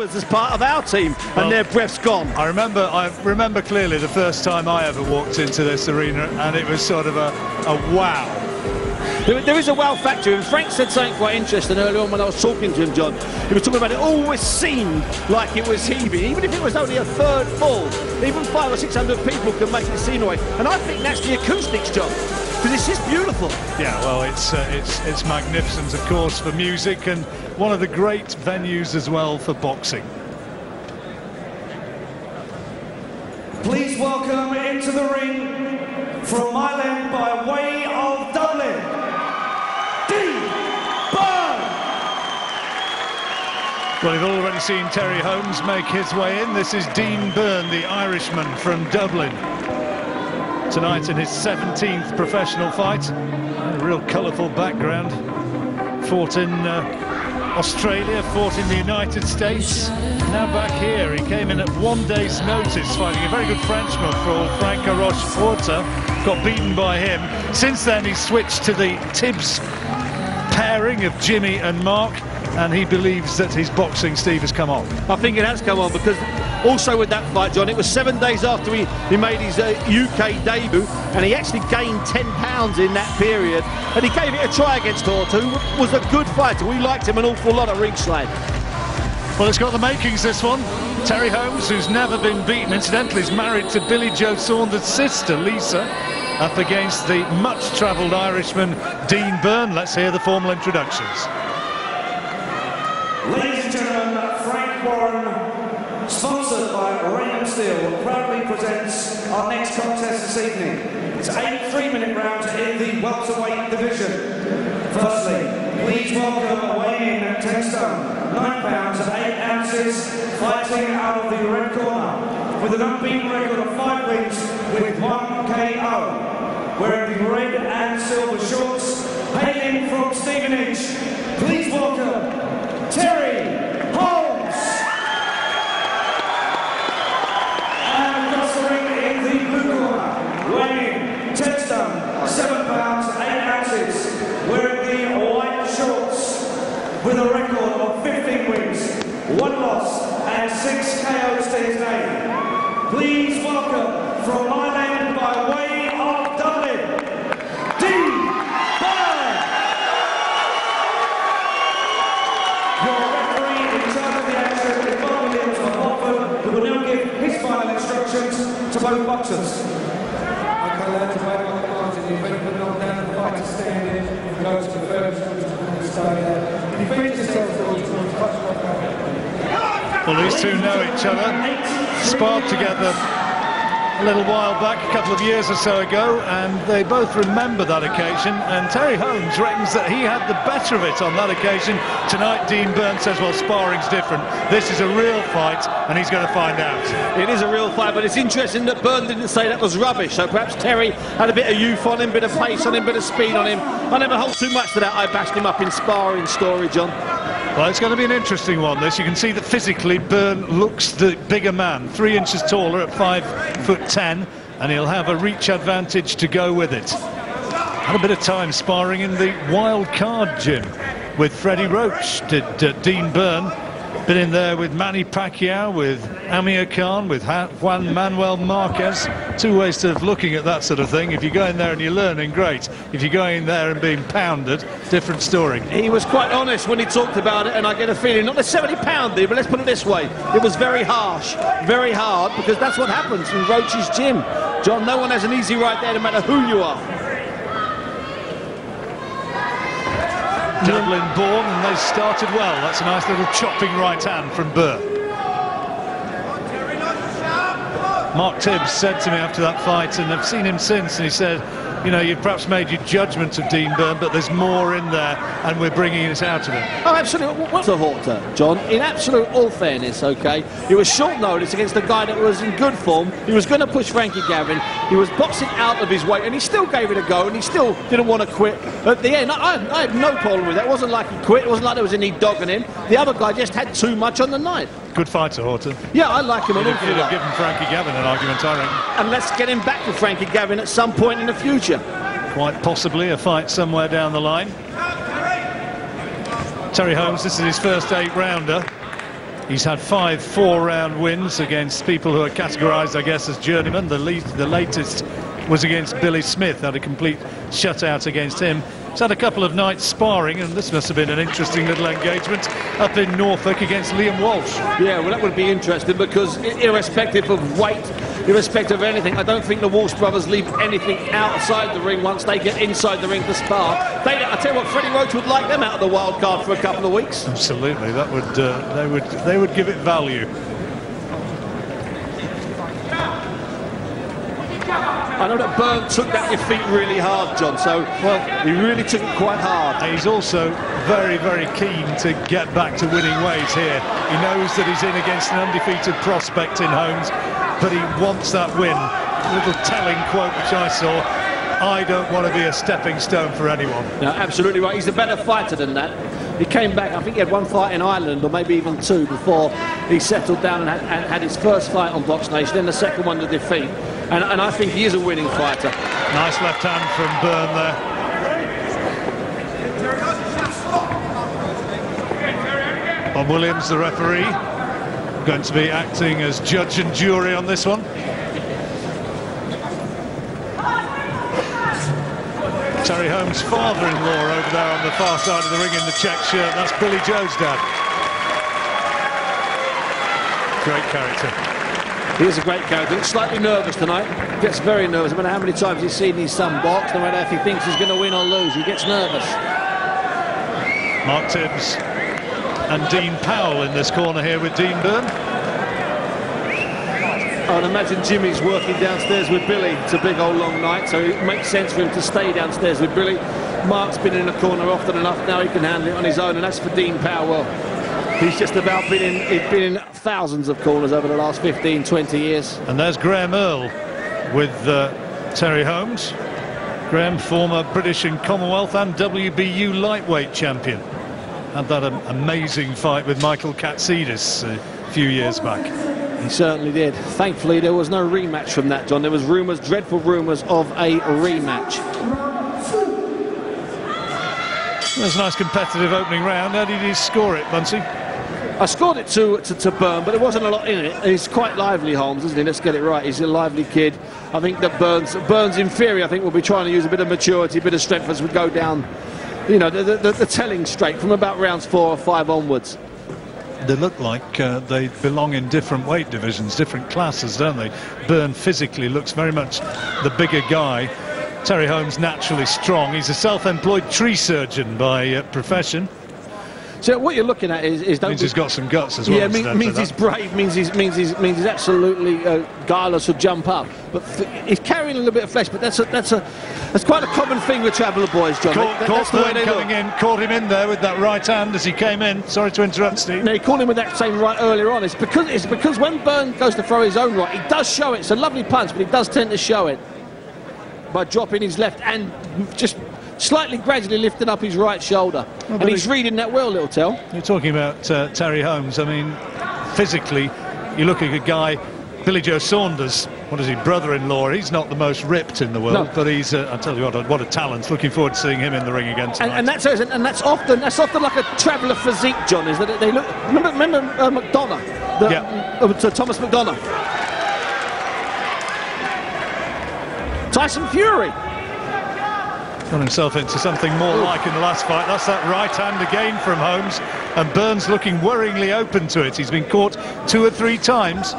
as part of our team, and their breath's gone. I remember clearly the first time I ever walked into this arena, and it was sort of a wow. There is a wow factor, and Frank said something quite interesting earlier on when I was talking to him, John. He was talking about it always seemed like it was heaving, even if it was only a third full. Even 500 or 600 people can make it seem away, and I think that's the acoustics, John, because it's just beautiful. Yeah, well, it's magnificent, of course, for music, and one of the great venues as well for boxing. Please welcome into the ring from Ireland by way of Dublin, Byrne. Well, you've already seen Terry Holmes make his way in. This is Dean Byrne, the Irishman from Dublin. Tonight in his 17th professional fight. A real colourful background. Fought in Australia, fought in the United States. Now back here, he came in at 1 day's notice, fighting a very good Frenchman called Franco Rocheforte. Got beaten by him. Since then, he switched to the Tibbs pairing of Jimmy and Mark, and he believes that his boxing, Steve, has come on. I think it has come on, because also with that fight, John, it was 7 days after he made his UK debut, and he actually gained 10 pounds in that period, and he gave it a try against Horta, who was a good fighter. We liked him an awful lot at ringside. Well, it's got the makings, this one. Terry Holmes, who's never been beaten, incidentally, is married to Billy Joe Saunders' sister, Lisa, up against the much-travelled Irishman, Dean Byrne. Let's hear the formal introductions. Ladies and gentlemen, Frank Warren, sponsored by Raymond Steel, proudly presents our next contest this evening. It's 8 3-minute rounds in the welterweight division. Firstly, please welcome weighing in at 10 stone, 9 pounds and 8 ounces, fighting out of the red corner, with an unbeaten record of 5 wins with 1 KO. Wearing the red and silver shorts, hailing from Stevenage, please welcome Terry Holmes. And across the ring in the blue corner, weighing 10 stone, 7 pounds, 8 ounces, wearing the white shorts, with a record of 15 wins, 1 loss, and 6 KOs to his name. Please welcome from Ireland by way of Dublin, Dean Byrne. Your referee in charge of the action is Bob Williams of Watford, who will now give his final instructions to both boxers. I learned to fight on the cards in the event of knockdown, the fighter standing and goes to the first and stay there. Defend yourself towards touch. Well, these two know each other, sparred together a little while back, a couple of years or so ago, and they both remember that occasion, and Terry Holmes reckons that he had the better of it on that occasion. Tonight, Dean Byrne says, well, sparring's different. This is a real fight, and he's going to find out. It is a real fight, but it's interesting that Byrne didn't say that was rubbish, so perhaps Terry had a bit of youth on him, bit of pace on him, bit of speed on him. I never hold too much to that. I bashed him up in sparring story, John. Well, it's going to be an interesting one, this. You can see that physically Byrne looks the bigger man, 3 inches taller at 5'10", and he'll have a reach advantage to go with it. Had a bit of time sparring in the wild card gym with Freddie Roach, did Dean Byrne. Been in there with Manny Pacquiao, with Amir Khan, with Juan Manuel Marquez. 2 ways of looking at that sort of thing. If you go in there and you're learning, great. If you're going in there and being pounded, different story. He was quite honest when he talked about it, and I get a feeling, not necessarily pounded, but let's put it this way, it was very harsh, very hard, because that's what happens in Roach's gym. John, no one has an easy right there, no matter who you are. Dublin born, and they started well. That's a nice little chopping right hand from Byrne. Mark Tibbs said to me after that fight, and I've seen him since, and he said, you know, you've perhaps made your judgment of Dean Byrne, but there's more in there, and we're bringing it out of him. Oh, absolutely. What's a Horta, John? In absolute all fairness, okay, it was short notice against a guy that was in good form. He was going to push Frankie Gavin. He was boxing out of his weight, and he still gave it a go, and he still didn't want to quit. At the end, I had no problem with that. It wasn't like he quit. It wasn't like there was any dogging him. The other guy just had too much on the night. Good fighter, Horta. Yeah, I like him an awful lot. He'd have given Frankie Gavin an argument, I reckon. And let's get him back to Frankie Gavin at some point in the future. Quite possibly a fight somewhere down the line. Terry Holmes, this is his first 8-rounder. He's had 5 4-round wins against people who are categorised, I guess, as journeymen. The latest was against Billy Smith, had a complete shutout against him. He's had a couple of nights sparring, and this must have been an interesting little engagement up in Norfolk against Liam Walsh. Yeah, well, that would be interesting, because irrespective of weight, irrespective of anything, I don't think the Walsh brothers leave anything outside the ring once they get inside the ring to spar. I tell you what, Freddie Roach would like them out of the wild card for a couple of weeks. Absolutely, that would they would give it value. I know that Byrne took that defeat really hard, John, so, well, he really took it quite hard. He's also very, very keen to get back to winning ways here. He knows that he's in against an undefeated prospect in Holmes, but he wants that win. A little telling quote which I saw: "I don't want to be a stepping stone for anyone." No, absolutely right. He's a better fighter than that. He came back, I think he had 1 fight in Ireland, or maybe even 2, before he settled down and had his first fight on Box Nation, then the second one to defeat. And I think he is a winning fighter. Nice left hand from Byrne there. Bob Williams, the referee, going to be acting as judge and jury on this one. Terry Holmes' father-in-law over there on the far side of the ring in the check shirt. That's Billy Joe's dad. Great character. He is a great character. Looks slightly nervous tonight. Gets very nervous. No matter how many times he's seen his son box, no matter if he thinks he's going to win or lose, he gets nervous. Mark Tibbs and Dean Powell in this corner here with Dean Byrne. I would imagine Jimmy's working downstairs with Billy. It's a big old long night, so it makes sense for him to stay downstairs with Billy. Mark's been in the corner often enough. Now he can handle it on his own, and that's for Dean Powell. He's just about been in thousands of corners over the last 15, 20 years. And there's Graham Earl with Terry Holmes. Graham, former British and Commonwealth and WBU lightweight champion. Had that amazing fight with Michael Katsidis a few years back. He certainly did. Thankfully, there was no rematch from that, John. There was rumours, dreadful rumours of a rematch. That's a nice competitive opening round. How did he score it, Bunsey? I scored it to Byrne, but there wasn't a lot in it. He's quite lively, Holmes, isn't he? Let's get it right. He's a lively kid. I think that Byrne's in theory, I think, will be trying to use a bit of maturity, a bit of strength as we go down, you know, the telling straight from about rounds 4 or 5 onwards. They look like they belong in different weight divisions, different classes, don't they? Byrne physically looks very much the bigger guy. Terry Holmes naturally strong. He's a self-employed tree surgeon by profession. So what you're looking at is means he's got some guts as well. Yeah, means he's brave. Means he's absolutely guileless to jump up. But he's carrying a little bit of flesh. But that's quite a common thing with traveller boys, John. Caught Byrne coming in, caught him in there with that right hand as he came in. Sorry to interrupt, Steve. No, he caught him with that same right earlier on. It's because when Byrne goes to throw his own right, he does show it. It's a lovely punch, but he does tend to show it by dropping his left and just slightly gradually lifting up his right shoulder. And he's reading that well, little tell. You're talking about Terry Holmes. I mean, physically, you look at a guy, Billy Joe Saunders, what is he, brother-in-law? He's not the most ripped in the world, but he's, I tell you what a talent. Looking forward to seeing him in the ring again tonight. And that's often like a traveller physique, John, is that they look... Remember McDonough? Thomas McDonough. Tyson Fury got himself into something more like in the last fight. That's that right hand again from Holmes, and Byrne's looking worryingly open to it. He's been caught 2 or 3 times.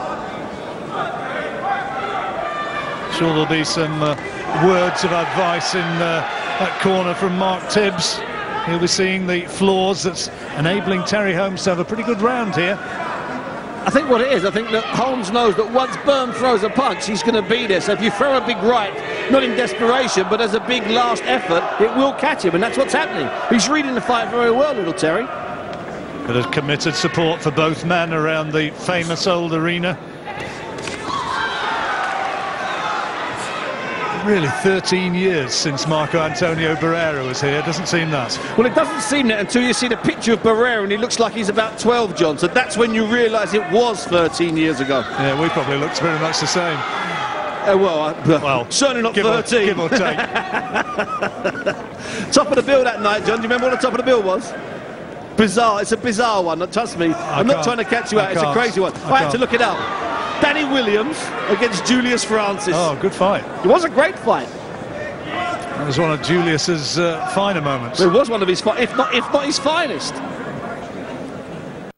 Sure there'll be some words of advice in that corner from Mark Tibbs. He'll be seeing the flaws that's enabling Terry Holmes to have a pretty good round here. I think what it is, I think that Holmes knows that once Byrne throws a punch, he's going to be there. So if you throw a big right, not in desperation, but as a big last effort, it will catch him, and that's what's happening. He's reading the fight very well, little Terry. Bit of committed support for both men around the famous old arena. Really 13 years since Marco Antonio Barrera was here. Doesn't seem that. Well, it doesn't seem that until you see the picture of Barrera and he looks like he's about 12, John. So that's when you realise it was 13 years ago. Yeah, we probably looked very much the same. Well, certainly not 13. Give or take. Top of the bill that night, John. Do you remember what the top of the bill was? Bizarre. It's a bizarre one. Trust me. I'm not trying to catch you out. It's a crazy one. I had to look it up. Danny Williams against Julius Francis. Oh, good fight. It was a great fight. That was one of Julius's finer moments. It was one of his, if not his finest.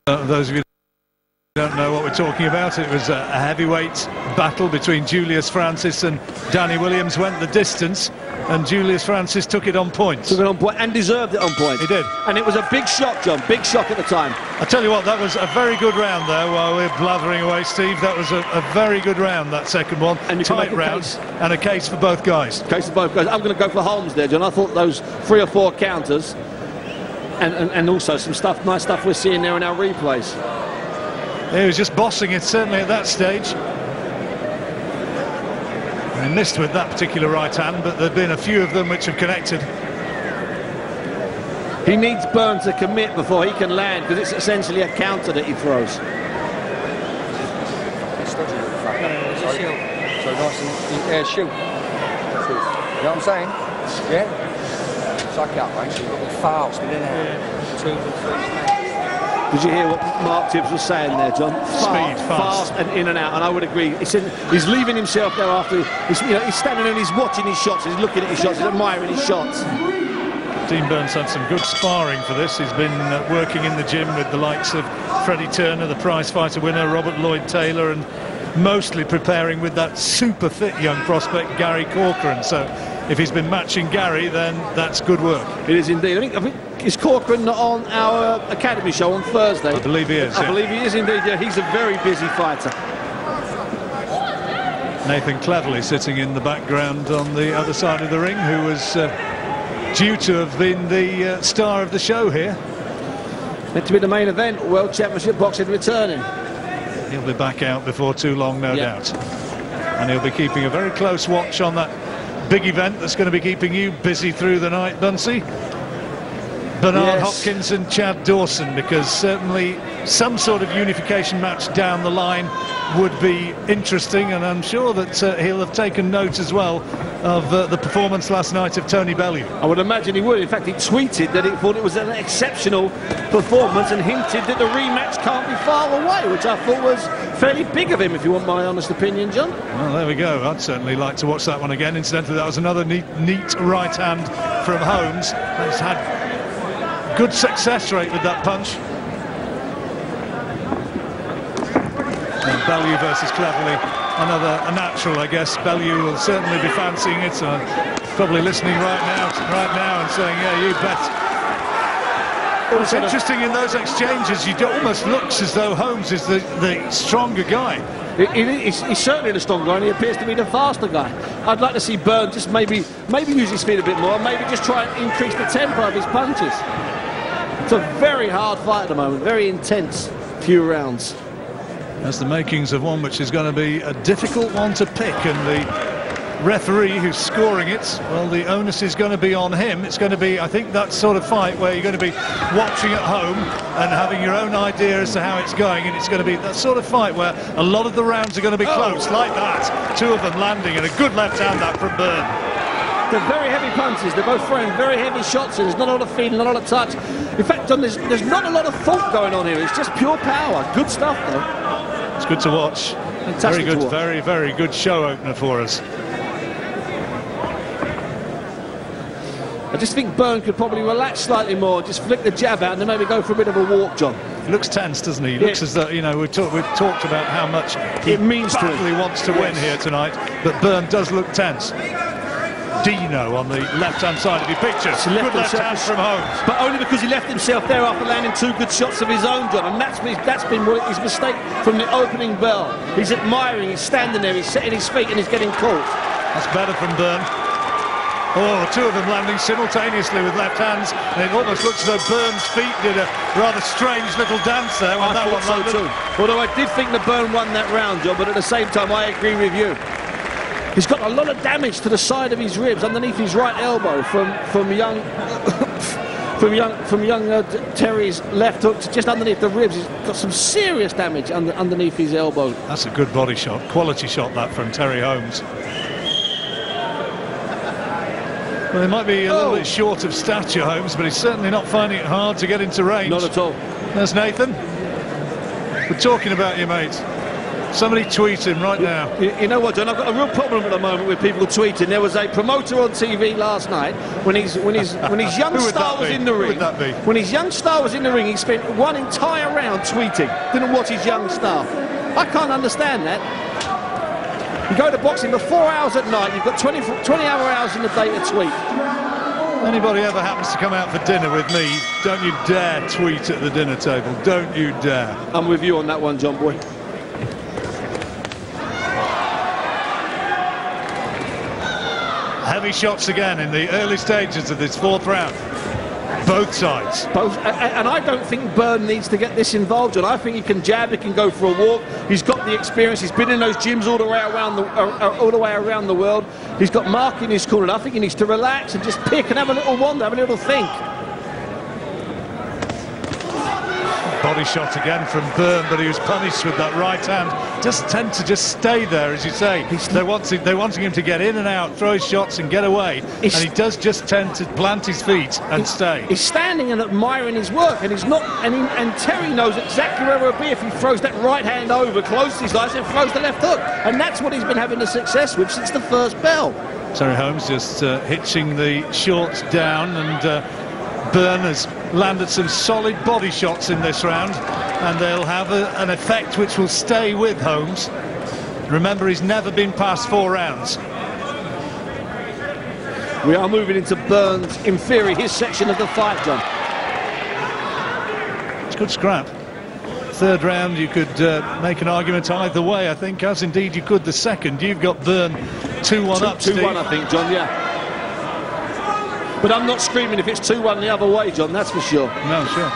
Those of you who don't know what we're talking about, it was a heavyweight battle between Julius Francis and Danny Williams. Went the distance, and Julius Francis took it on point. Took it on point and deserved it on point. He did. And it was a big shock, John. Big shock at the time. I tell you what, that was a very good round there. While we're blathering away, Steve, that was a very good round, that second one. And you tight round, and a case for both guys. Case for both guys. I'm going to go for Holmes there, John. I thought those 3 or 4 counters, and also some stuff, nice stuff we're seeing there in our replays. He was just bossing it, certainly at that stage. He missed with that particular right hand, but there have been a few of them which have connected. He needs Byrne to commit before he can land, because it's essentially a counter that he throws. So nice and shoot. You know what I'm saying? Yeah? Suck it up, mate. You've got to be fast, but then 2 and 3 Did you hear what Mark Tibbs was saying there, John? Fast and in and out, and I would agree. He's leaving himself there after. He's standing there and he's watching his shots, he's looking at his shots, he's admiring his shots. Dean Byrne's had some good sparring for this. He's been working in the gym with the likes of Freddie Turner, the prize fighter winner, Robert Lloyd Taylor, and mostly preparing with that super fit young prospect, Gary Corcoran. So if he's been matching Gary, then that's good work. It is indeed. I think is Corcoran on our academy show on Thursday? I believe he is. I believe he is indeed. Yeah, he's a very busy fighter. Nathan Cleverley sitting in the background on the other side of the ring, who was due to have been the star of the show here. Meant to be the main event, World Championship Boxing returning. He'll be back out before too long, no doubt. And he'll be keeping a very close watch on that big event that's going to be keeping you busy through the night, Bunsey. Bernard Hopkins and Chad Dawson, because certainly some sort of unification match down the line would be interesting, and I'm sure that he'll have taken note as well of the performance last night of Tony Bellew. I would imagine he would. In fact, he tweeted that he thought it was an exceptional performance and hinted that the rematch can't be far away, which I thought was fairly big of him, if you want my honest opinion, John. Well, there we go. I'd certainly like to watch that one again. Incidentally, that was another neat right hand from Holmes. He's had good success rate with that punch. And Bellew versus Cleverley, a natural, I guess. Bellew will certainly be fancying it, so probably listening right now and saying, yeah, you bet. What's interesting in those exchanges, it almost looks as though Holmes is the stronger guy. He's certainly the stronger guy, and he appears to be the faster guy. I'd like to see Byrne just maybe use his speed a bit more, maybe just try and increase the tempo of his punches. It's a very hard fight at the moment, very intense few rounds. That's the makings of one which is going to be a difficult one to pick, and the referee who's scoring it, well, the onus is going to be on him. It's going to be, I think, that sort of fight where you're going to be watching at home and having your own idea as to how it's going, and it's going to be that sort of fight where a lot of the rounds are going to be close, like that. 2 of them landing, and a good left hand that from Byrne. They're very heavy punches. They're both throwing very heavy shots, and there's not a lot of feeling, not a lot of touch. In fact, John, there's not a lot of thought going on here. It's just pure power. Good stuff, though. It's good to watch. Fantastic. Very good, very good show opener for us. I just think Byrne could probably relax slightly more, just flick the jab out and then maybe go for a bit of a walk, John. He looks tense, doesn't he? He looks as though, you know, we've talked about how much it means to him. He wants to win here tonight, but Byrne does look tense. Dino on the left-hand side of your picture. Good left hand from Holmes. But only because he left himself there after landing 2 good shots of his own, John. And that's been his mistake from the opening bell. He's admiring, he's standing there, he's setting his feet and he's getting caught. That's better from Byrne. Oh, 2 of them landing simultaneously with left hands. And it almost looks as though Byrne's feet did a rather strange little dance there when that one landed. So too. Although I did think that Byrne won that round, John, but at the same time I agree with you. He's got a lot of damage to the side of his ribs, underneath his right elbow, from young Terry's left hook to just underneath the ribs. He's got some serious damage underneath his elbow. That's a good body shot, quality shot that from Terry Holmes. Well, he might be a little bit short of stature, Holmes, but he's certainly not finding it hard to get into range. Not at all. There's Nathan. We're talking about you, mate. Somebody tweet him right now. You know what, John? I've got a real problem at the moment with people tweeting. There was a promoter on TV last night when his young star was in the ring. Who would that be? When his young star was in the ring, he spent one entire round tweeting. Didn't watch his young star. I can't understand that. You go to boxing for 4 hours at night. You've got 20 hours in the day to tweet. Anybody ever happens to come out for dinner with me, don't you dare tweet at the dinner table. Don't you dare. I'm with you on that one, John boy. Heavy shots again in the early stages of this fourth round. Both sides. Both, and I don't think Byrne needs to get this involved, John. I think he can jab, he can go for a walk. He's got the experience. He's been in those gyms all the way around the world. He's got Mark in his corner. I think he needs to relax and just pick and have a little wander, have a little think. Body shot again from Byrne, but he was punished with that right hand. Just tend to just stay there, as you say. They're wanting him to get in and out, throw his shots and get away, and he does just tend to plant his feet and stay. He's standing and admiring his work, and he's not. And Terry knows exactly where he'll be if he throws that right hand over, closes his eyes, and throws the left hook. And that's what he's been having the success with since the first bell. Terry Holmes just hitching the shorts down, and Byrne has landed some solid body shots in this round, and they'll have an effect which will stay with Holmes. Remember, he's never been past 4 rounds. We are moving into Byrne's, in theory, his section of the fight, John. It's a good scrap. Third round, you could make an argument either way, I think, as indeed you could the second. You've got Byrne 2-1 up, Steve. 2-1, I think, John, yeah. But I'm not screaming if it's 2-1 the other way, John, that's for sure. No, sure.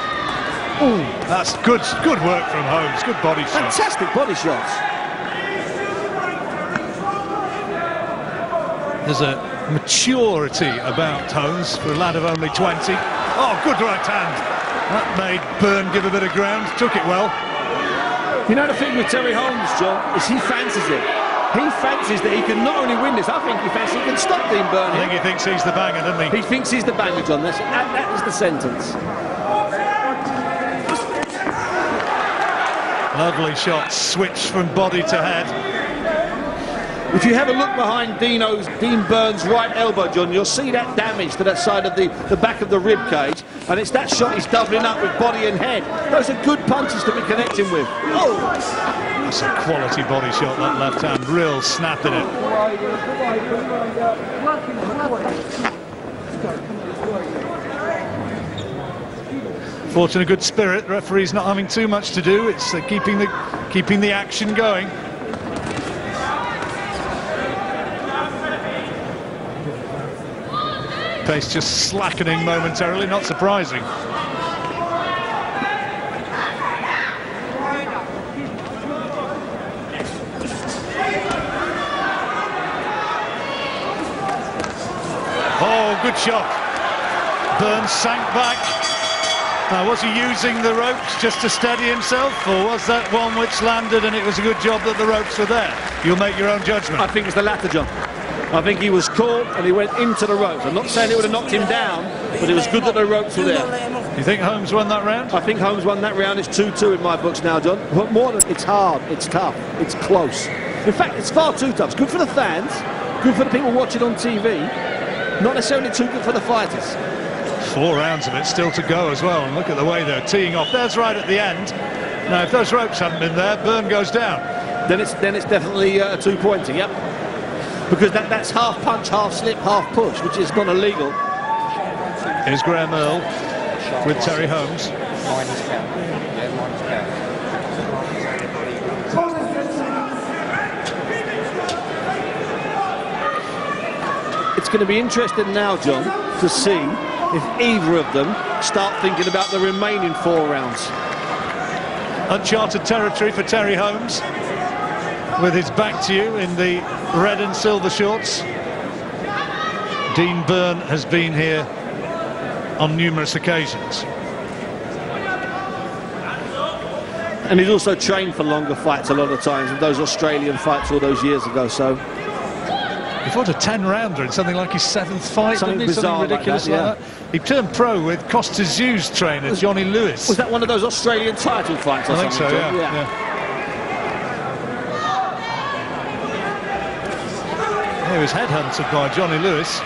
Ooh, that's good work from Holmes. Good body shots. Fantastic body shots. There's a maturity about Holmes for a lad of only 20. Oh, good right hand. That made Byrne give a bit of ground. Took it well. You know the thing with Terry Holmes, John, is he fancies it. He fancies that he can not only win this, I think he fancies he can stop Dean Byrne. I think he thinks he's the banger, doesn't he? He thinks he's the banger, John. That is the sentence. Lovely shot, switch from body to head. If you have a look behind Dean Byrne's right elbow, John, you'll see that damage to that side of the back of the rib cage, and it's that shot he's doubling up with body and head. Those are good punches to be connecting with. Oh! That's a quality body shot, that left hand, real snap in it. Fortune, a good spirit. The referee's not having too much to do. It's keeping the action going. Pace just slackening momentarily, not surprising. Oh, good shot. Byrne sank back. Now, was he using the ropes just to steady himself, or was that one which landed and it was a good job that the ropes were there? You'll make your own judgment. I think it's the latter, John. I think he was caught and he went into the ropes. I'm not saying it would have knocked him down, but it was good that the ropes were there. You think Holmes won that round? I think Holmes won that round. It's 2-2 in my books now, John. But more than it's hard, it's tough, it's close. In fact, it's far too tough. It's good for the fans, good for the people watching on TV, not necessarily too good for the fighters. 4 rounds of it still to go as well, and look at the way they're teeing off. There's right at the end. Now, if those ropes hadn't been there, Byrne goes down. Then it's definitely a 2-pointer, yep. Because that's half punch, half slip, half push, which is not illegal. Here's Graham Earl with Terry Holmes. It's going to be interesting now, John, to see if either of them start thinking about the remaining 4 rounds. Uncharted territory for Terry Holmes, with his back to you in the red and silver shorts. Dean Byrne has been here on numerous occasions. And he's also trained for longer fights a lot of times, and those Australian fights all those years ago, so... He fought a 10-rounder in something like his 7th fight, Something didn't he? bizarre Something ridiculous like like that. He turned pro with Costa Zew's trainer, Johnny Lewis. Was that one of those Australian title fights or I think so, something, John? yeah. He was headhunted by Johnny Lewis,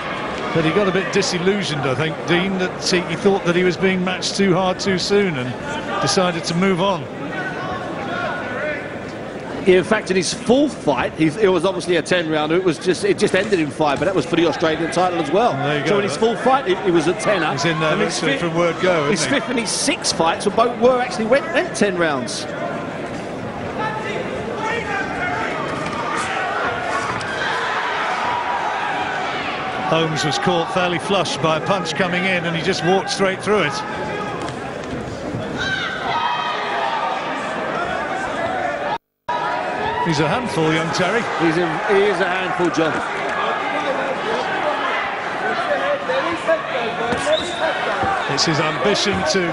but he got a bit disillusioned, I think, Dean, that he thought that he was being matched too hard too soon and decided to move on. In fact, in his 4th fight, it was obviously a 10-rounder. It just ended in 5, but that was for the Australian title as well. There you go, so in his 4th fight, it was a 10er. He's in there literally from word go, his 5th and his 6th fights went 10 rounds. Holmes was caught fairly flush by a punch coming in, and he just walked straight through it. He's a handful, young Terry. He is a handful, John. It's his ambition to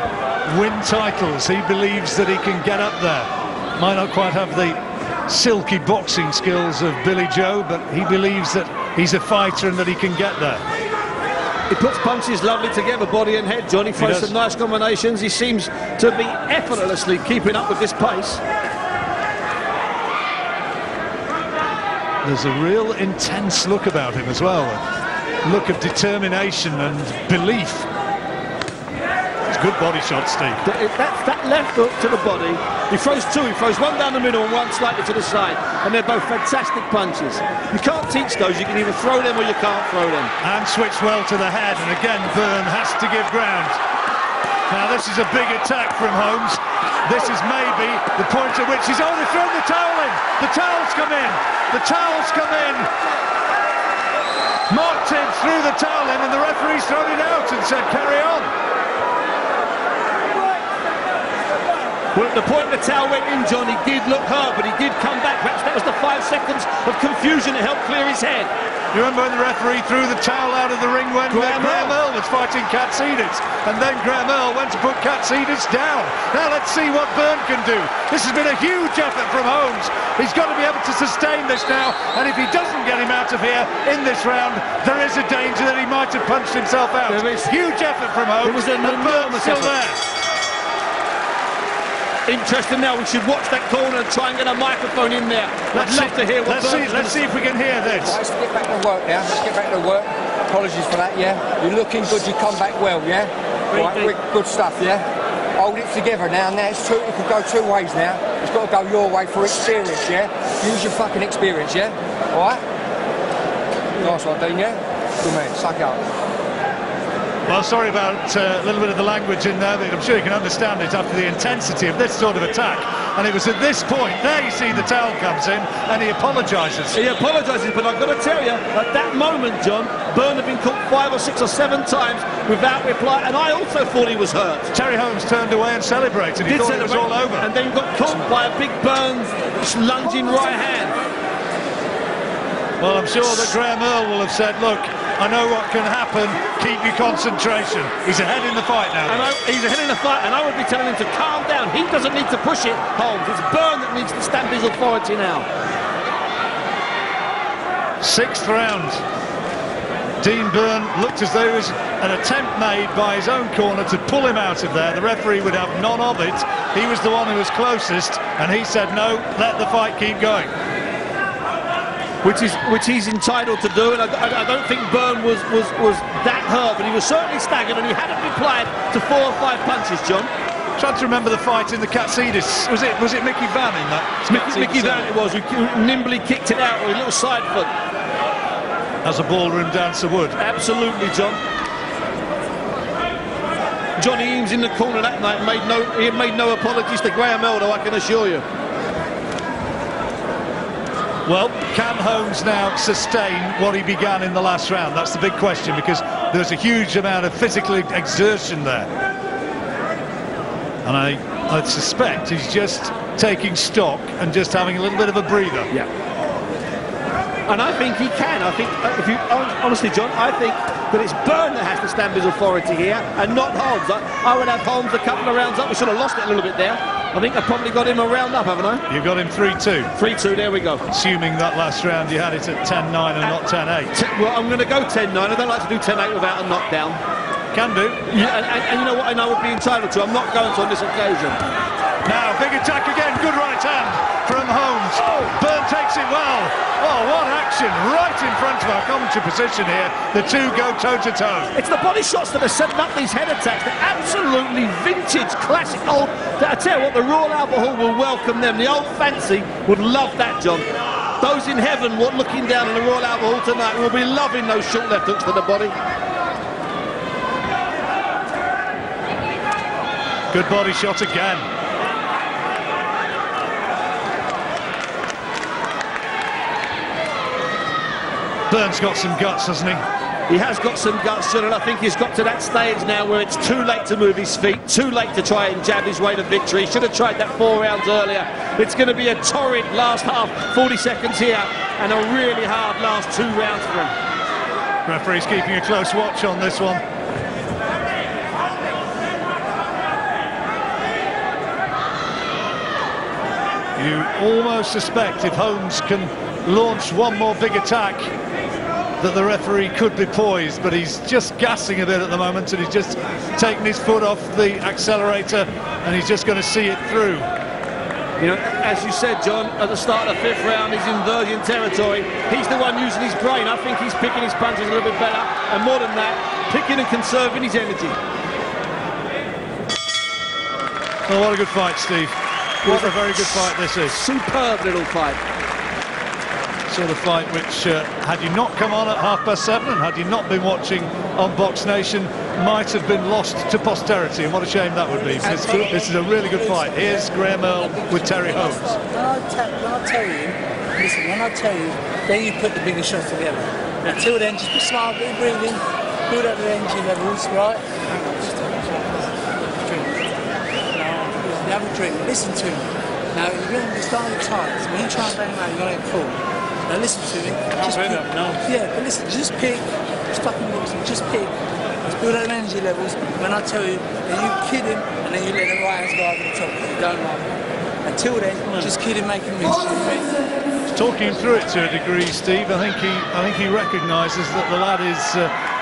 win titles. He believes that he can get up there. Might not quite have the silky boxing skills of Billy Joe, but he believes that he's a fighter and that he can get there. He puts punches lovely together, body and head, John. He throws some nice combinations. He seems to be effortlessly keeping up with this pace. There's a real intense look about him as well. A look of determination and belief. It's good body shot, Steve. That left hook to the body. He throws two. He throws one down the middle and one slightly to the side. And they're both fantastic punches. You can't teach those. You can either throw them or you can't throw them. And switch well to the head. And again, Byrne has to give ground. Now, this is a big attack from Holmes. This is maybe the point at which he's only thrown the towel in. The towels come in. The towels come in. Mark Tibbs threw the towel in and the referee's thrown it out and said, carry on. Well, at the point the towel went in, John, he did look hurt, but he did come back. Perhaps that was the 5 seconds of confusion that helped clear his head. You remember when the referee threw the towel out of the ring when Graham Earl was fighting Katsidis, and then Graham Earl went to put Katsidis down. Now let's see what Byrne can do. This has been a huge effort from Holmes. He's got to be able to sustain this now, and if he doesn't get him out of here in this round, there is a danger that he might have punched himself out. Huge effort from Holmes. It was an enormous still effort. there. Interesting now, we should watch that corner and try and get a microphone in there. Let's see if we can hear this. Let's get back to work now. Let's get back to work. Apologies for that, yeah? You're looking good, you come back well, yeah? Right, good stuff, yeah? Hold it together now. Now it's true, it could go 2 ways now. It's got to go your way for experience, yeah? Use your fucking experience, yeah? Alright? Nice one, Dean, yeah? Good man, suck it up. Well, sorry about a little bit of the language in there, but I'm sure you can understand it after the intensity of this sort of attack. And it was at this point, there you see the towel comes in, and he apologises. He apologises, but I've got to tell you, at that moment, John, Byrne had been caught 5 or 6 or 7 times without reply, and I also thought he was hurt. Terry Holmes turned away and celebrated. He thought it was all over. And then got caught by a big Byrne lunging right hand. Well, I'm sure that Graham Earl will have said, look, I know what can happen, keep your concentration. He's ahead in the fight now. He's ahead in the fight, and I would be telling him to calm down. He doesn't need to push it, Holmes. It's Byrne that needs to stamp his authority now. 6th round. Dean Byrne looked as though it was an attempt made by his own corner to pull him out of there. The referee would have none of it. He was the one who was closest, and he said, no, let the fight keep going. Which he's entitled to do, and I don't think Byrne was that hurt, but he was certainly staggered, and he hadn't replied to 4 or 5 punches, John. Trying to remember the fight in the Katsidis. Was it Mickey Van in that? Mickey Van it was, who nimbly kicked it out with a little side foot. As a ballroom dancer would. Absolutely, John. Johnny Eames in the corner that night made no apologies to Graham Earl, I can assure you. Well, can Holmes now sustain what he began in the last round? That's the big question, because there's a huge amount of physical exertion there. And I suspect he's just taking stock and just having a little bit of a breather. Yeah. And I think he can. I think, honestly, John, I think that it's Byrne that has to stamp his authority here and not Holmes. I would have Holmes a couple of rounds up. We should have lost it a little bit there. I think I've probably got him a round up, haven't I? You've got him 3-2. 3-2, there we go. Assuming that last round you had it at 10-9 and not 10-8. Well, I'm going to go 10-9. I don't like to do 10-8 without a knockdown. Can do. Yeah, and you know what I would be entitled to? I'm not going to on this occasion. Now, big attack again. Good right hand from Holmes. Byrne takes it well. Oh, what action. Right in front of our commentary position here. The two go toe-to-toe. It's the body shots that are setting up these head attacks. They're absolutely vintage, classic old. I tell you what, the Royal Albert Hall will welcome them. The old fancy would love that, John. Those in heaven looking down on the Royal Albert Hall tonight will be loving those short left hooks to the body. Good body shot again. Byrne's got some guts, hasn't he? He has got some guts, John, and I think he's got to that stage now where it's too late to move his feet, too late to try and jab his way to victory. He should have tried that 4 rounds earlier. It's going to be a torrid last half, 40 seconds here, and a really hard last 2 rounds for him. Referee's keeping a close watch on this one. You almost suspect if Holmes can launch one more big attack that the referee could be poised, but he's just gassing a bit at the moment, and he's just taking his foot off the accelerator, and he's just going to see it through. You know, as you said, John, at the start of the 5th round, he's in virgin territory. He's the one using his brain. I think he's picking his punches a little bit better, and more than that, picking and conserving his energy. Oh, what a good fight, Steve. What a very good fight this is. Superb little fight. Sort of fight which, had you not come on at 7:30 and had you not been watching on Box Nation, might have been lost to posterity, and what a shame that would be. This is a really good fight. Here's Graham Earl with Terry Holmes. When I tell you, listen, when I tell you, then you put the bigger shots together. Until then, just be smart, be breathing, build up the energy levels, right? Have a drink, listen to him. Now, you're going to be starting tight, so when you try and bang him out, you're going to get full. Now, listen to him. Just pick. Yeah, but listen, just pick. Just fucking listen, just pick. Just build up energy levels. When I tell you, then you kid him, and then you let the right hands go over the top, because you don't like him. Until then, just kid him, make him miss. Talking through it to a degree, Steve, I think he recognises that the lad is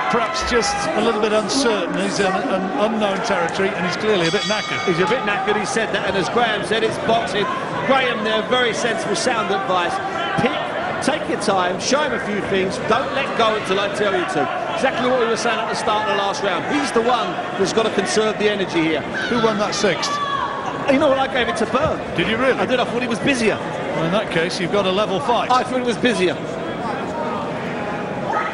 perhaps just a little bit uncertain. He's in an unknown territory, and he's clearly a bit knackered. He's a bit knackered, he said that, and as Graham said, it's boxing. Graham there, very sensible, sound advice. Pick, take your time, show him a few things, don't let go until I tell you to. Exactly what we were saying at the start of the last round. He's the one that's got to conserve the energy here. Who won that 6th? You know what, I gave it to Byrne. Did you really? I did, I thought he was busier. Well, in that case, you've got a level fight. I thought he was busier.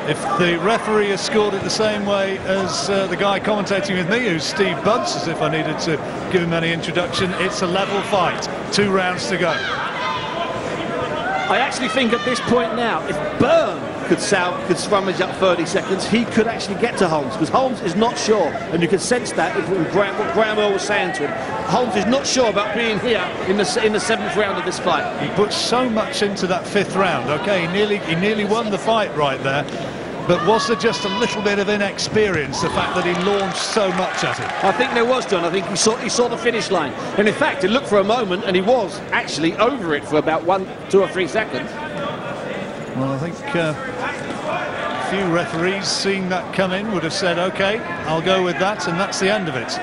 If the referee has scored it the same way as the guy commentating with me, who's Steve Bunce, as if I needed to give him any introduction, it's a level fight. 2 rounds to go. I actually think at this point now, if Byrne could scrummage up 30 seconds, he could actually get to Holmes, because Holmes is not sure, and you can sense that if what Graham Earl was saying to him. Holmes is not sure about being here in the 7th round of this fight. He put so much into that 5th round. Okay, he nearly won the fight right there. But was there just a little bit of inexperience, the fact that he launched so much at it? I think there was, John. I think he saw the finish line. And in fact, it looked for a moment, and he was actually over it for about 1, 2 or 3 seconds. Well, I think a few referees seeing that come in would have said, OK, I'll go with that, and that's the end of it.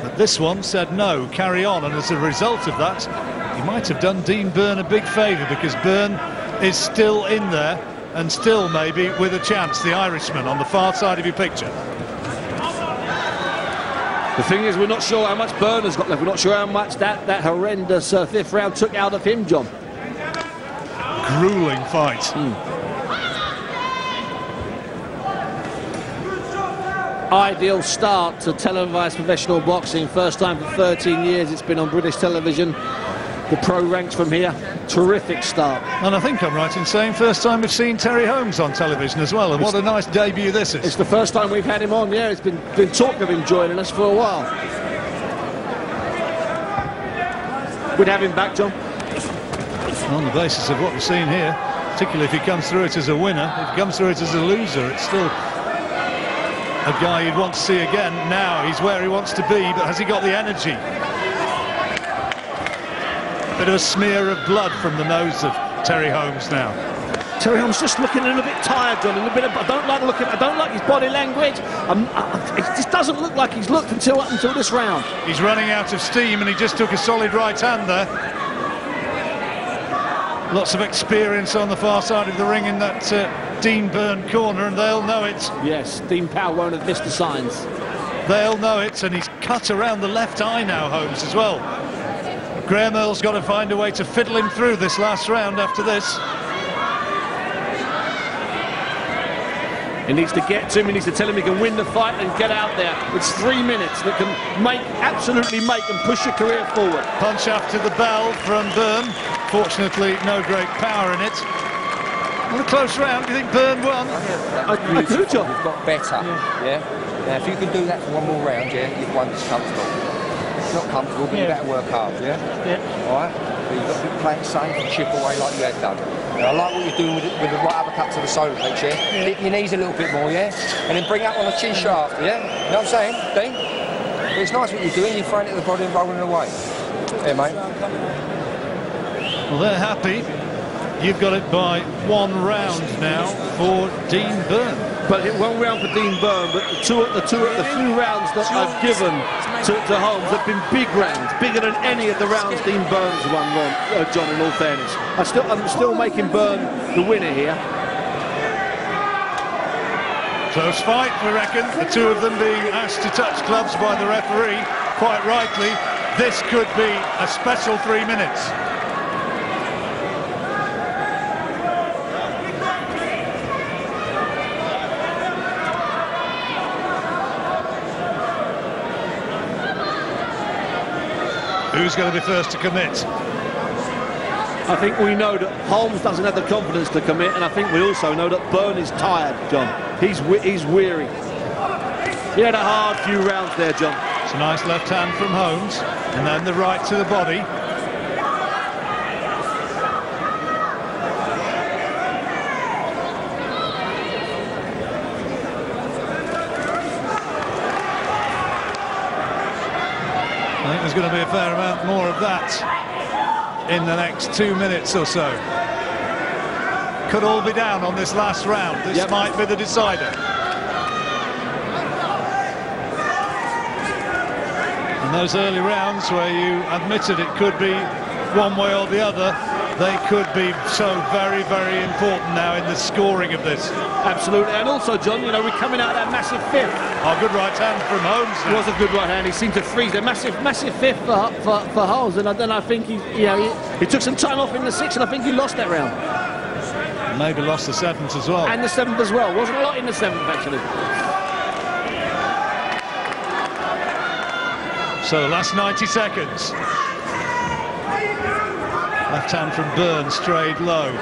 But this one said, no, carry on. And as a result of that, he might have done Dean Byrne a big favour, because Byrne is still in there, and still maybe with a chance, the Irishman on the far side of your picture. The thing is, we're not sure how much Byrne has got left. We're not sure how much that horrendous 5th round took out of him, John. Gruelling fight. Ideal start to televised professional boxing. First time for 13 years it's been on British television. The pro ranks from here. Terrific start. And I think I'm right in saying first time we've seen Terry Holmes on television as well, and what a nice debut this is. It's the first time we've had him on, yeah. It's been talk of him joining us for a while. We'd have him back, John. On the basis of what we've seen here, particularly if he comes through it as a winner. If he comes through it as a loser, it's still a guy you'd want to see again. Now he's where he wants to be, but has he got the energy? Bit of a smear of blood from the nose of Terry Holmes now. Terry Holmes just looking a little bit tired, John. I don't like his body language. It just doesn't look like he's looked until this round. He's running out of steam, and he just took a solid right hand there. Lots of experience on the far side of the ring in that Dean Byrne corner, and they'll know it. Yes, Dean Powell won't have missed the signs. They'll know it, and he's cut around the left eye now, Holmes, as well. Graham Earl's got to find a way to fiddle him through this last round after this. He needs to get to him, he needs to tell him he can win the fight and get out there. It's 3 minutes that can absolutely make and push your career forward. Punch after the bell from Byrne. Fortunately, no great power in it. On a close round, do you think Byrne won? I do, John. You've got better, yeah? Now, if you can do that for one more round, yeah, you've won this comfortable. It's not comfortable, but you better work hard, yeah? All right? But you've got to play it safe and chip away like you have done. And I like what you're doing with the right uppercut to the solar plate, yeah? Hit your knees a little bit more, yeah? And then bring up on the chin shaft, yeah? You know what I'm saying, Dean? But it's nice what you're doing, you're throwing it at the body and rolling it away. Yeah, mate. Well, they're happy. You've got it by 1 round now for Dean Byrne. But 1 round for Dean Byrne, but the few rounds that I've given to Holmes have been big rounds, bigger than any of the rounds Dean Byrne's won, John, in all fairness. I'm still making Byrne the winner here. Close fight, we reckon. The two of them being asked to touch gloves by the referee, quite rightly. This could be a special 3 minutes. Who's going to be first to commit? I think we know that Holmes doesn't have the confidence to commit, and I think we also know that Byrne is tired, John. He's weary. He had a hard few rounds there, John. It's a nice left hand from Holmes, and then the right to the body. I think there's going to be a fair amount more of that in the next 2 minutes or so. Could all be down on this last round. This might be the decider. And those early rounds where you admitted it could be one way or the other, they could be so very, very important now in the scoring of this. Absolutely, and also, John, you know, we're coming out of that massive fifth. Oh, good right hand from Holmes. It was a good right hand. He seemed to freeze a massive fifth for Holmes, and then I think he took some time off in the sixth, and I think he lost that round. Maybe lost the seventh as well. And the seventh as well. Wasn't a lot in the seventh, actually. So, last 90 seconds. Left hand from Byrne, strayed low.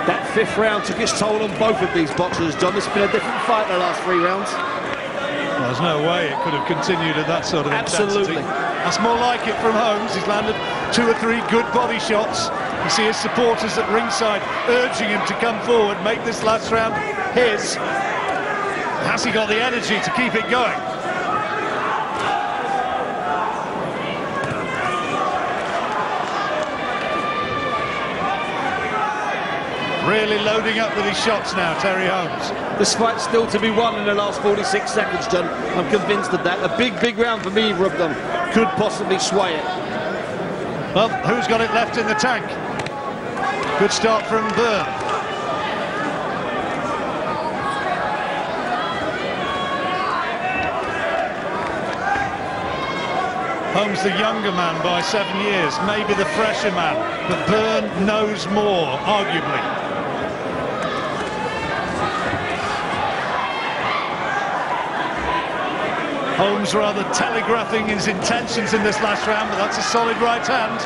That fifth round took its toll on both of these boxers, John. This has been a different fight the last 3 rounds. Well, there's no way it could have continued at that sort of intensity. That's more like it from Holmes. He's landed 2 or 3 good body shots. You see his supporters at ringside urging him to come forward, make this last round his. Has he got the energy to keep it going? Really loading up with his shots now, Terry Holmes. This fight's still to be won in the last 46 seconds, John. I'm convinced of that. A big round for me, either of them could possibly sway it. Well, who's got it left in the tank? Good start from Byrne. Holmes the younger man by 7 years, maybe the fresher man, but Byrne knows more, arguably. Holmes rather telegraphing his intentions in this last round, but that's a solid right hand.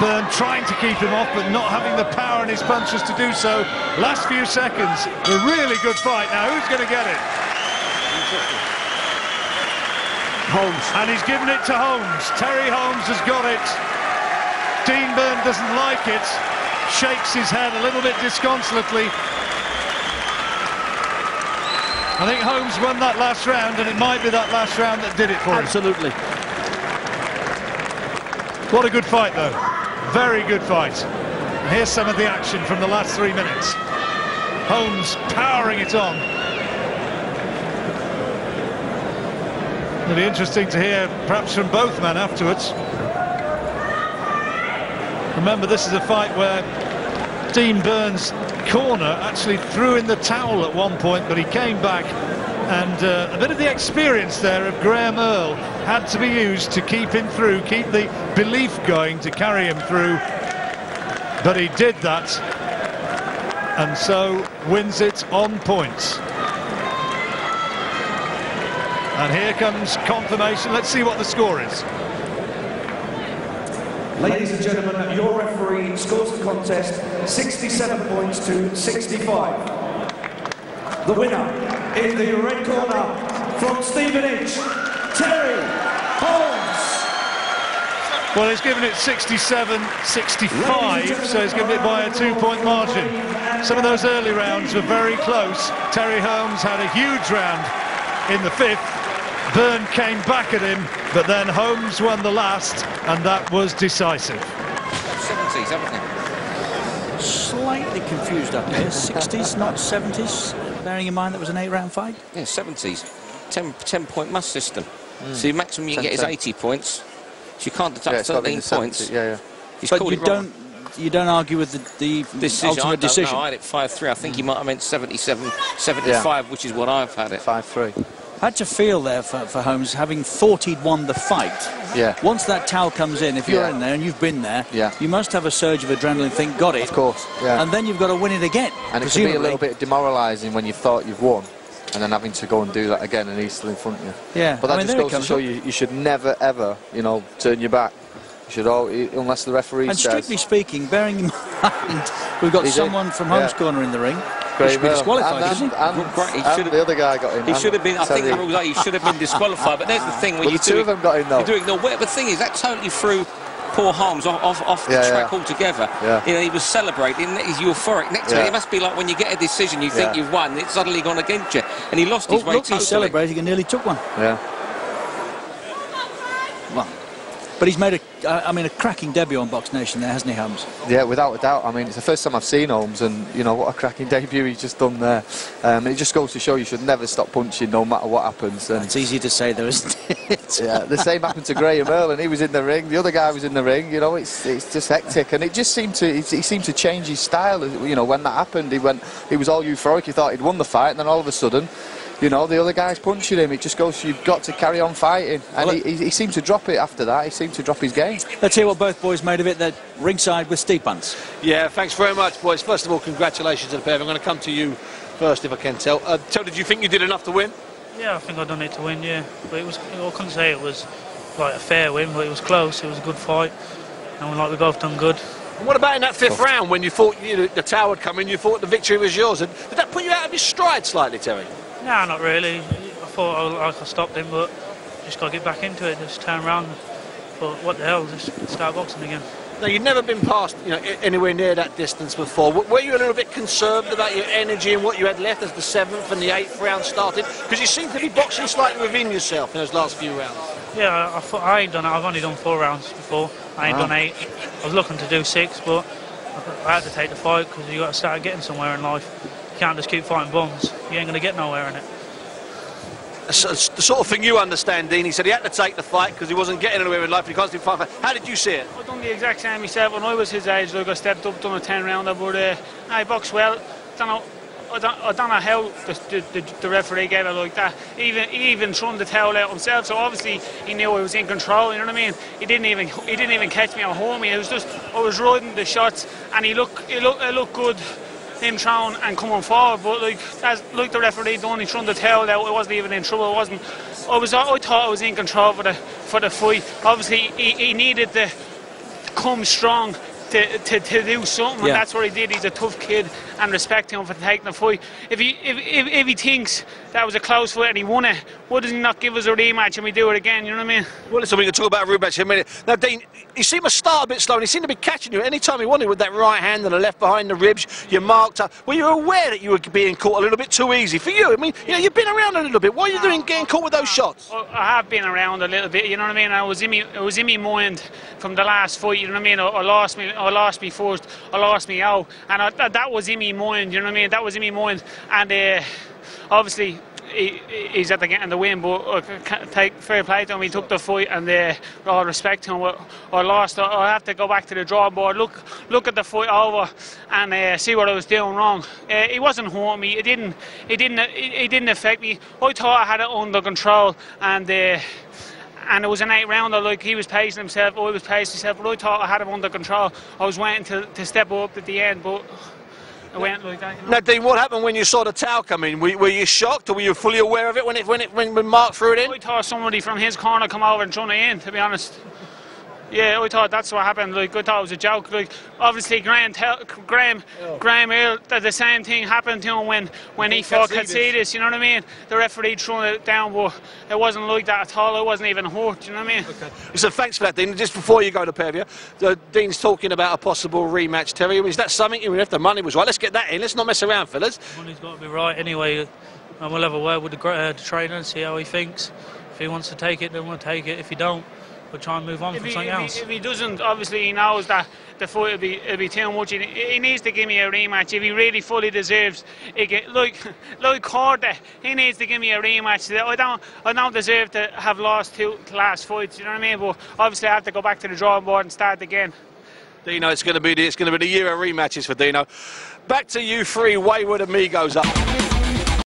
Byrne trying to keep him off, but not having the power in his punches to do so. Last few seconds, a really good fight now. Who's going to get it? Holmes. And he's given it to Holmes. Terry Holmes has got it. Dean Byrne doesn't like it. Shakes his head a little bit disconsolately. I think Holmes won that last round, and it might be that last round that did it for him. Absolutely. What a good fight, though. Very good fight. Here's some of the action from the last 3 minutes. Holmes powering it on. It'll be interesting to hear, perhaps from both men afterwards. Remember, this is a fight where Dean Byrne's corner actually threw in the towel at one point, but he came back, and a bit of the experience there of Graham Earl had to be used to keep him through, keep the belief going to carry him through. But he did that, and so wins it on points. And here comes confirmation. Let's see what the score is. Ladies and gentlemen, your referee scores the contest 67 points to 65. The winner in the red corner from Stevenage, Terry Holmes. Well, he's given it 67-65, so he's given it by a 2-point margin. Some of those early rounds were very close. Terry Holmes had a huge round in the 5th. Byrne came back at him, but then Holmes won the last, and that was decisive. 70s, haven't they? Slightly confused up here. 60s, not 70s, bearing in mind that was an 8-round fight. Yeah, 70s. 10-point must system. So the maximum you can get is 80 points. So you can't deduct 13 points. Yeah. He's but called you it wrong. You don't argue with the ultimate decision. I had it 5-3. I think he might have meant 77-75, which is what I've had it. 5-3. Had to feel there for Holmes, having thought he'd won the fight. Yeah. Once that towel comes in, if you're in there and you've been there, you must have a surge of adrenaline, think, got it. Of course, yeah. And then you've got to win it again. And it can be a little bit demoralising when you thought you've won, and then having to go and do that again, and he's still in front of you. Yeah. But that just goes to show you should never, ever, you know, turn your back. You should unless the referee says. And strictly speaking, bearing in mind, we've got someone from Holmes' corner in the ring. He should be disqualified, doesn't he? And the other guy got in. He should have been. I think the rules are he should have been disqualified. But there's the thing when the two of them got in though. You're doing the thing is that totally threw poor Holmes off the track altogether. Yeah. You know, he was celebrating. He's euphoric next to it. It must be like when you get a decision, you think you've won, it's suddenly gone against you, and he lost his way totally. He's celebrating and nearly took one. Yeah. Well, but he's made a cracking debut on Box Nation there, hasn't he, Holmes? Yeah, without a doubt. I mean, it's the first time I've seen Holmes, and you know what a cracking debut he's just done there. It just goes to show you should never stop punching, no matter what happens. And it's easy to say, though, isn't it? Yeah, the same happened to Graham Earl, and he was in the ring. The other guy was in the ring. You know, it's just hectic, and it just seemed to he seemed to change his style. You know, when that happened, he was all euphoric. He thought he'd won the fight, and then all of a sudden, you know, the other guy's punching him. It just goes, you've got to carry on fighting. And he seemed to drop it after that. He seemed to drop his game. Let's hear what both boys made of it. They're ringside with Steve Bunce. Yeah, thanks very much, boys. First of all, congratulations to the pair. I'm going to come to you first, if I can tell. Did you think you did enough to win? Yeah, I think I done it to win, yeah. But it was, I couldn't say it was like a fair win, but it was close. It was a good fight. And we both done good. And what about in that 5th round when you thought the towel had come in, you thought the victory was yours? Did that put you out of your stride slightly, Terry? No, not really. I thought I stopped him, but just got to get back into it, just turn around. But what the hell, just start boxing again. Now, you've never been past anywhere near that distance before. Were you a little bit conserved about your energy and what you had left as the 7th and the 8th round started? Because you seem to be boxing slightly within yourself in those last few rounds. Yeah, I thought I ain't done it. I've only done 4 rounds before. I ain't done 8. I was looking to do 6, but I had to take the fight because you got to start getting somewhere in life. You can't just keep fighting bums. You ain't going to get nowhere in it. The sort of thing you understand, Dean. He said he had to take the fight because he wasn't getting anywhere in life. He can't fight. How did you see it? I done the exact same myself. When I was his age, I stepped up, done a 10-rounder, but I boxed well. I don't know how the referee gave it like that. He even thrown the towel out himself. So obviously he knew I was in control. You know what I mean? He didn't even catch me or hold me. It was just I was riding the shots, and it looked good. Him throwing and coming forward, but like the referee done, he threw the towel out. I wasn't even in trouble. I thought I was in control for the fight. Obviously, he needed to come strong to do something, and that's what he did. He's a tough kid, and respect him for taking the fight. If he thinks that was a close fight and he won it, why does he not give us a rematch and we do it again? You know what I mean? Well, listen, we can talk about a rematch in a minute. Now, Dean, he seemed to start a bit slow, and he seemed to be catching you any time he wanted with that right hand and the left behind the ribs. You marked up. Were you aware that you were being caught a little bit too easy for you? I mean, you know, you've been around a little bit. Why are you getting caught with those shots? Well, I have been around a little bit. You know what I mean? It was in my mind from the last fight. You know what I mean? I lost me first. I lost me out, and that was in my mind. You know what I mean? That was in my mind, and obviously. He's at the getting the win, but take fair play to him. He took the fight, and all respect to him. I lost. I have to go back to the drawing board, look at the fight over, and see what I was doing wrong. He wasn't hurting me. It didn't affect me. I thought I had it under control, and it was an 8-rounder. Like, he was pacing himself, I was pacing myself, but I thought I had him under control. I was waiting to step up at the end, but. I went like that, you know? Now, Dean, what happened when you saw the towel come in? Were you shocked, or were you fully aware of it when Mark threw it in? I thought somebody from his corner come over and thrown it in, to be honest. Yeah, I thought that's what happened. Like, I thought it was a joke. Like, obviously, Graham Hill, the same thing happened to him when he fought Katsidis. You know what I mean? The referee threw it down, but it wasn't like that at all. I wasn't even hurt. You know what I mean? Okay. So thanks for that, Dean. Just before you go to pair of you, Dean's talking about a possible rematch. Terry, is that something? If the money was right, let's get that in. Let's not mess around, fellas. Money's got to be right anyway, and we'll have a word with the trainer and see how he thinks. If he wants to take it, then we'll take it. If he don't, we'll try and move on from something else. If he doesn't, obviously he knows that the fight will be too much. He needs to give me a rematch if he really fully deserves it. Like Corda, he needs to give me a rematch. I don't deserve to have lost two last fights. You know what I mean? But obviously I have to go back to the drawing board and start again. Dino, it's going to be the year of rematches for Dino. Back to you three wayward amigos up.